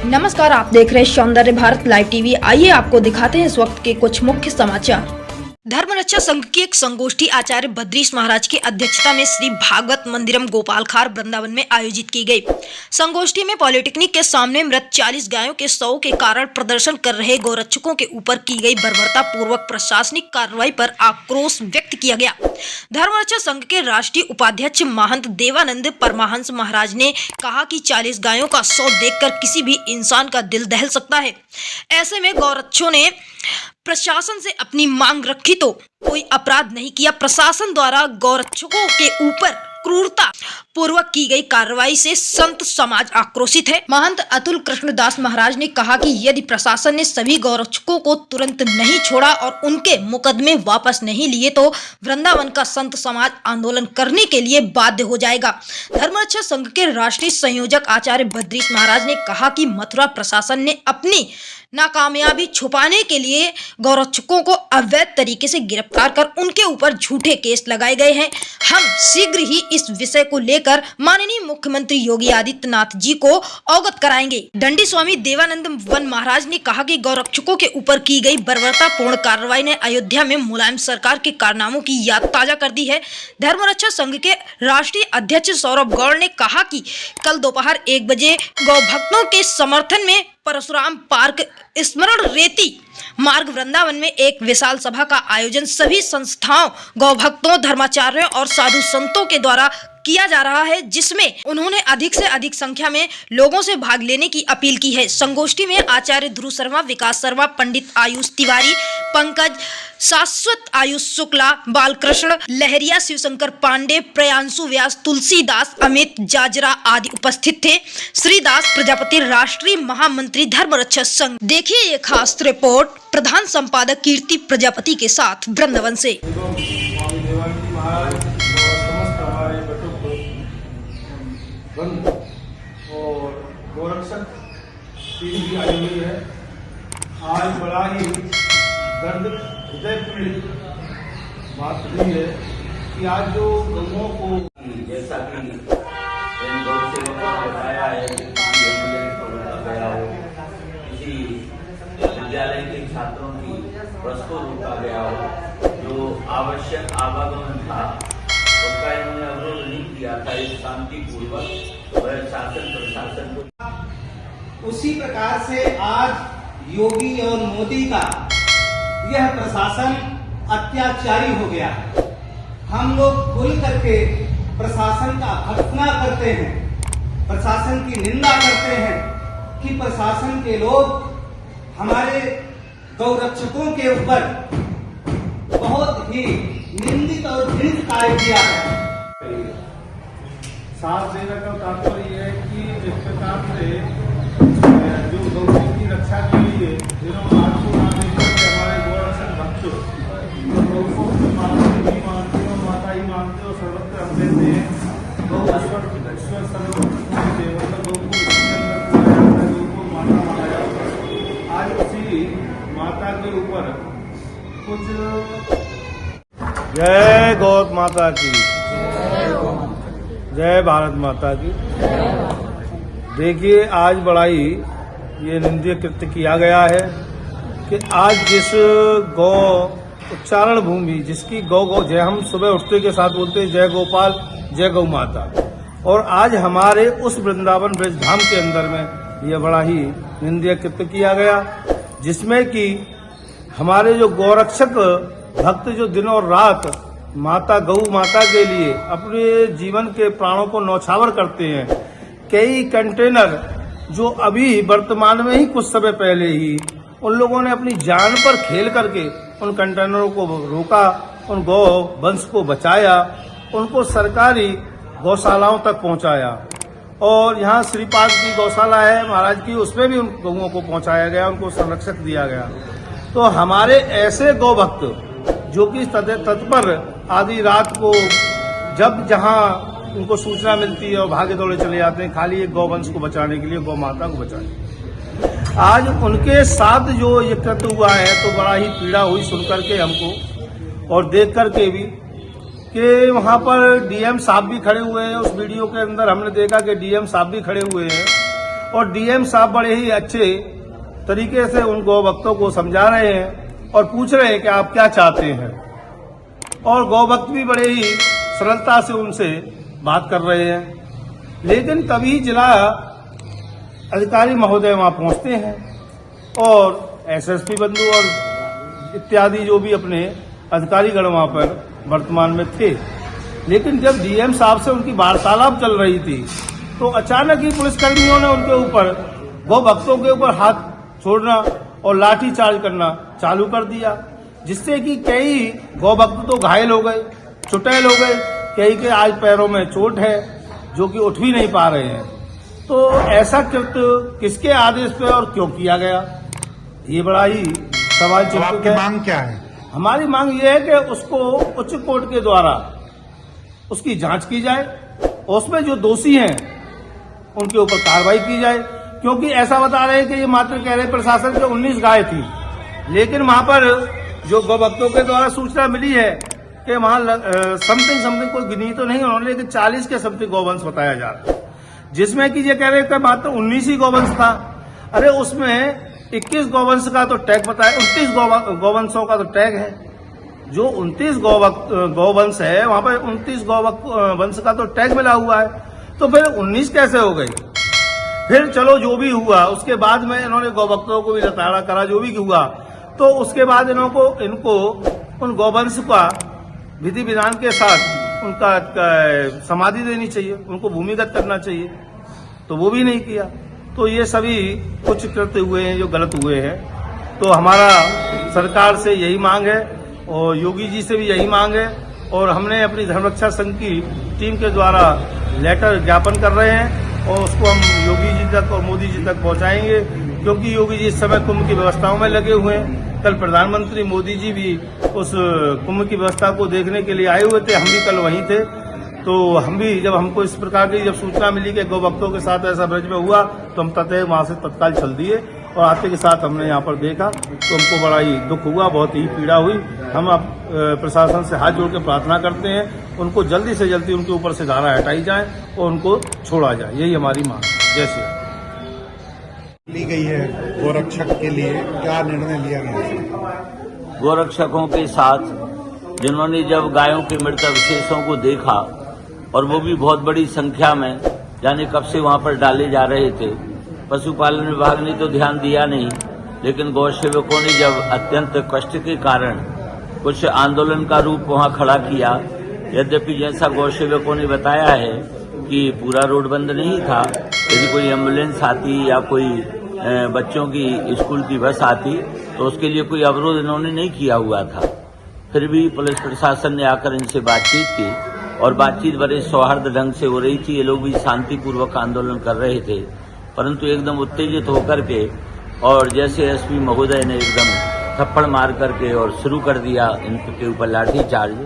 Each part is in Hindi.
नमस्कार, आप देख रहे हैं सौंदर्य भारत लाइव टीवी। आइए आपको दिखाते हैं इस वक्त के कुछ मुख्य समाचार। धर्मरक्षा संघ की एक संगोष्ठी आचार्य बद्रीश महाराज की अध्यक्षता में श्री भागवत मंदिरम गोपालखार वृंदावन में आयोजित की गई। संगोष्ठी में पॉलिटेक्निक के सामने मृत 40 गायों के शव के कारण प्रदर्शन कर रहे गौरक्षकों के ऊपर की गई बर्बरता पूर्वक प्रशासनिक कार्रवाई पर आक्रोश व्यक्त किया गया। धर्मरक्षा संघ के राष्ट्रीय उपाध्यक्ष महंत देवानंद परमहंस महाराज ने कहा कि 40 गायों का शव देखकर किसी भी इंसान का दिल दहल सकता है। ऐसे में गौरक्षकों ने प्रशासन से अपनी मांग रखी तो कोई अपराध नहीं किया। प्रशासन द्वारा गौरक्षकों के ऊपर क्रूरता पूर्वक की गई कार्रवाई से संत समाज आक्रोशित है। महंत अतुल कृष्णदास महाराज ने कहा कि यदि प्रशासन ने सभी गौरक्षकों को तुरंत नहीं छोड़ा और उनके मुकदमे वापस नहीं लिए तो वृंदावन का संत समाज आंदोलन करने के लिए बाध्य हो जाएगा। धर्मरक्षा संघ के राष्ट्रीय संयोजक आचार्य बद्रीश महाराज ने कहा कि मथुरा प्रशासन ने अपनी नाकामयाबी छुपाने के लिए गौरक्षकों को अवैध तरीके से गिरफ्तार कर उनके ऊपर झूठे केस लगाए गए हैं। हम शीघ्र ही इस विषय को लेकर माननीय मुख्यमंत्री योगी आदित्यनाथ जी को अवगत कराएंगे। दंडी स्वामी देवानंद वन महाराज ने कहा कि गौरक्षकों के ऊपर की गई बर्बरतापूर्ण कार्रवाई ने अयोध्या में मुलायम सरकार के कारनामों की याद ताजा कर दी है। धर्मरक्षा संघ के राष्ट्रीय अध्यक्ष सौरभ गौड़ ने कहा कि कल दोपहर 1 बजे गौ भक्तों के समर्थन में परशुराम पार्क स्मरण रेती मार्ग वृंदावन में एक विशाल सभा का आयोजन सभी संस्थाओं, गौ भक्तों, धर्माचार्यों और साधु संतों के द्वारा किया जा रहा है, जिसमें उन्होंने अधिक से अधिक संख्या में लोगों से भाग लेने की अपील की है। संगोष्ठी में आचार्य ध्रुव शर्मा, विकास शर्मा, पंडित आयुष तिवारी, पंकज, शाश्वत आयुष शुक्ला, बालकृष्ण लहरिया, शिवशंकर पांडे, प्रयांशु व्यास, तुलसीदास, अमित जाजरा आदि उपस्थित थे। श्रीदास प्रजापति, राष्ट्रीय महामंत्री धर्मरक्षा संघ। देखिए ये खास रिपोर्ट प्रधान संपादक कीर्ति प्रजापति के साथ वृंदावन से। और गोरक्षक भी आई हुई है। आज बड़ा ही दर्द हृदय पीड़ित बात हुई है कि आज जो गौओं को जैसा कि इन गौ सेवकों ने बताया है कि एम्बुलेंस को रोका गया हो, किसी विद्यालय के छात्रों की बस को रोका गया हो, जो आवश्यक आवागमन था उसका इन्होंने अवरोध नहीं किया था। इस शांतिपूर्वक वह शासन प्रशासन को उसी प्रकार से आज योगी और मोदी का यह प्रशासन अत्याचारी हो गया। हम लोग खुल करके प्रशासन का भर्त्सना करते हैं, प्रशासन की निंदा करते हैं कि प्रशासन के लोग हमारे गौरक्षकों के ऊपर बहुत ही निंदित और घृणित कार्य किया है। साथ देने का तात्पर्य है कि इस प्रकार से जो गौ की रक्षा के लिए जिन्होंने आपको ना देकर के हमारे गौरक्षक भक्त गौ को माता ही मानते हो, माता ही मानते हो, सर्वत्र हम देते हैं। गौ ईश्वर सर्वत्र देवता, गौ को माता माना जाता है। आज उसी माता के ऊपर कुछ जय गौ माता की, जय भारत माता की। देखिए आज बड़ा ही ये निंदनीय कृत्य किया गया है कि आज जिस गौ उच्चारण भूमि जिसकी गौ जय, हम सुबह उठते के साथ बोलते हैं जय गोपाल जय गौ माता, और आज हमारे उस वृंदावन ब्रजधाम के अंदर में ये बड़ा ही निंदनीय कृत्य किया गया, जिसमें कि हमारे जो गौरक्षक भक्त जो दिन और रात माता गौ माता के लिए अपने जीवन के प्राणों को न्यौछावर करते हैं। कई कंटेनर जो अभी वर्तमान में ही कुछ समय पहले ही उन लोगों ने अपनी जान पर खेल करके उन कंटेनरों को रोका, उन गौ वंश को बचाया, उनको सरकारी गौशालाओं तक पहुंचाया, और यहाँ श्रीपाद की गौशाला है महाराज की, उसमें भी उन गौओं को पहुंचाया गया, उनको संरक्षक दिया गया। तो हमारे ऐसे गौ भक्त जो कि तत्पर आधी रात को जब जहां उनको सूचना मिलती है और भागे दौड़े चले जाते हैं, खाली एक गौवंश को बचाने के लिए, गौ माता को बचाने के लिए। आज उनके साथ जो ये कृत्य हुआ है तो बड़ा ही पीड़ा हुई सुनकर के हमको, और देख करके भी कि वहां पर डीएम साहब भी खड़े हुए हैं। उस वीडियो के अंदर हमने देखा कि डीएम साहब भी खड़े हुए हैं और डीएम साहब बड़े ही अच्छे तरीके से उन गौ भक्तों को समझा रहे हैं और पूछ रहे हैं कि आप क्या चाहते हैं, और गौ भक्त भी बड़े ही सरलता से उनसे बात कर रहे हैं। लेकिन तभी जिला अधिकारी महोदय वहां पहुंचते हैं और एसएसपी बंधु और इत्यादि जो भी अपने अधिकारीगण वहां पर वर्तमान में थे। लेकिन जब डीएम साहब से उनकी वार्तालाप चल रही थी तो अचानक ही पुलिसकर्मियों ने उनके ऊपर, गौ भक्तों के ऊपर हाथ छोड़ना और लाठी चार्ज करना चालू कर दिया, जिससे कि कई गौ भक्त तो घायल हो गए, चुटैल हो गए, कई के आज पैरों में चोट है जो कि उठ भी नहीं पा रहे हैं। तो ऐसा कृत्य किसके आदेश पे और क्यों किया गया, ये बड़ा ही सवाल तो चिन्ह आपकी है। मांग क्या है? हमारी मांग ये है कि उसको उच्च कोर्ट के द्वारा उसकी जांच की जाए और उसमें जो दोषी हैं उनके ऊपर कार्रवाई की जाए, क्योंकि ऐसा बता रहे हैं कि ये मात्र कह रहे प्रशासन के 19 गाय थी, लेकिन वहां पर जो गौ भक्तों के द्वारा सूचना मिली है कि वहां समथिंग कोई गिनी तो नहीं उन्होंने, लेकिन 40 के समथिंग गौवंश बताया जा रहा है, जिसमें कि ये कह रहे हैं मात्र 19 ही गौवंश था। अरे उसमें 21 गौवंश का तो टैग बताया, 29 गौवंशों का तो टैग है। जो 29 गौवंश है वहां पर 29 गौवंश का तो टैग मिला हुआ है, तो फिर 19 कैसे हो गई? फिर चलो जो भी हुआ उसके बाद में इन्होंने गौभक्तों को भी लताड़ा करा, जो भी हुआ, तो उसके बाद इनको उन गौवंश का विधि विधान के साथ उनका समाधि देनी चाहिए, उनको भूमिगत करना चाहिए, तो वो भी नहीं किया। तो ये सभी कुछ कृत्य हुए हैं जो गलत हुए हैं। तो हमारा सरकार से यही मांग है और योगी जी से भी यही मांग है, और हमने अपनी धर्मरक्षा संघ की टीम के द्वारा लेटर ज्ञापन कर रहे हैं और उसको हम योगी जी तक और मोदी जी तक पहुंचाएंगे, क्योंकि योगी जी इस समय कुंभ की व्यवस्थाओं में लगे हुए हैं। कल प्रधानमंत्री मोदी जी भी उस कुंभ की व्यवस्था को देखने के लिए आए हुए थे, हम भी कल वहीं थे। तो हम भी जब हमको इस प्रकार की जब सूचना मिली कि गौ भक्तों के साथ ऐसा ब्रज में हुआ तो हम वहां से तत्काल चल दिए और आते के साथ हमने यहाँ पर देखा तो हमको बड़ा ही दुख हुआ, बहुत ही पीड़ा हुई। हम अब प्रशासन से हाथ जोड़ के प्रार्थना करते हैं उनको जल्दी से जल्दी उनके ऊपर से धारा हटाई जाए और उनको छोड़ा जाए, यही हमारी मांग है। जय श्री राम। ली गई है गोरक्षक के लिए, क्या निर्णय लिया गया है? गोरक्षकों के साथ जिन्होंने जब गायों के मृत अवशेषों को देखा, और वो भी बहुत बड़ी संख्या में, यानी कब से वहां पर डाले जा रहे थे, पशुपालन विभाग ने तो ध्यान दिया नहीं, लेकिन गौ सेवकों ने जब अत्यंत कष्ट के कारण कुछ आंदोलन का रूप वहां खड़ा किया, यद्यपि जैसा गौ सेवकों ने बताया है कि पूरा रोड बंद नहीं था, यदि कोई एम्बुलेंस आती या कोई बच्चों की स्कूल की बस आती तो उसके लिए कोई अवरोध इन्होंने नहीं किया हुआ था। फिर भी पुलिस प्रशासन ने आकर इनसे बातचीत की और बातचीत बड़े सौहार्द ढंग से हो रही थी। ये लोग भी शांतिपूर्वक आंदोलन कर रहे थे, परंतु एकदम उत्तेजित होकर के और जैसे एसपी महोदय ने एकदम थप्पड़ मार करके और शुरू कर दिया इनके ऊपर लाठी चार्ज,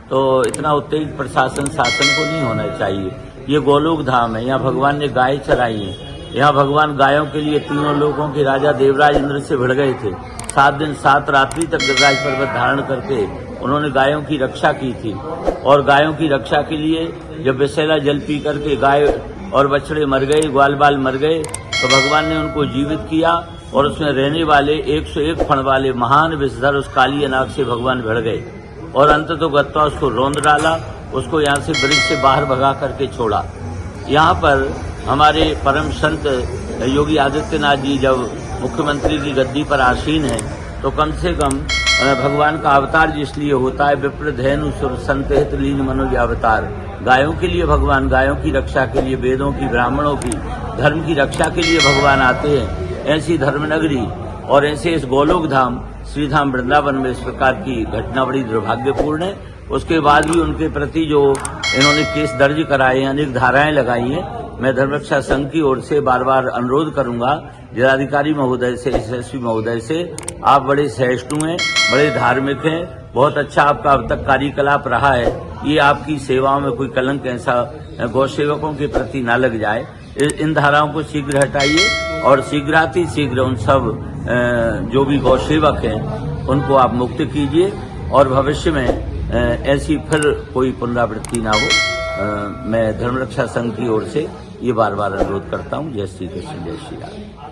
तो इतना उत्तेजित प्रशासन शासन को नहीं होना चाहिए। ये गोलोक धाम है, यहाँ भगवान ने गाय चराई है, यहाँ भगवान गायों के लिए तीनों लोगों के राजा देवराज इंद्र से भिड़ गए थे। 7 दिन 7 रात्रि तक गिरिराज पर्वत धारण करके उन्होंने गायों की रक्षा की थी, और गायों की रक्षा के लिए जब विषैला जल पी करके गाय और बछड़े मर गए, ग्वाल बाल मर गए, तो भगवान ने उनको जीवित किया और उसमें रहने वाले 101 फण वाले महान विषधर उस काली नाग से भगवान भिड़ गए और अंत तो गत्ता उसको रौंद डाला, उसको यहाँ से ब्रिज से बाहर भगा करके छोड़ा। यहाँ पर हमारे परम संत योगी आदित्यनाथ जी जब मुख्यमंत्री की गद्दी पर आसीन हैं, तो कम से कम भगवान का अवतार जिसलिए होता है, विप्र धैनु सुर संत हित लीन मनोज अवतार, गायों के लिए भगवान, गायों की रक्षा के लिए, वेदों की, ब्राह्मणों की, धर्म की रक्षा के लिए भगवान आते हैं। ऐसी धर्मनगरी और ऐसे इस गोलोक धाम श्रीधाम वृंदावन में इस प्रकार की घटना बड़ी दुर्भाग्यपूर्ण है। उसके बाद भी उनके प्रति जो इन्होंने केस दर्ज कराए, अनेक धाराएं लगाई हैं, मैं धर्मरक्षा संघ की ओर से बार बार अनुरोध करूंगा जिलाधिकारी महोदय से, एसएसपी महोदय से, आप बड़े सहिष्णु हैं, बड़े धार्मिक हैं, बहुत अच्छा आपका अब तक कार्यकलाप रहा है, ये आपकी सेवाओं में कोई कलंक ऐसा गौ सेवकों के प्रति न लग जाए। इन धाराओं को शीघ्र हटाइए और शीघ्र उन सब जो भी गौ सेवक हैं उनको आप मुक्त कीजिए और भविष्य में ऐसी फिर कोई पुनरावृत्ति ना हो। मैं धर्मरक्षा संघ की ओर से ये बार बार अनुरोध करता हूँ। जय श्री कृष्ण, जय श्री राम।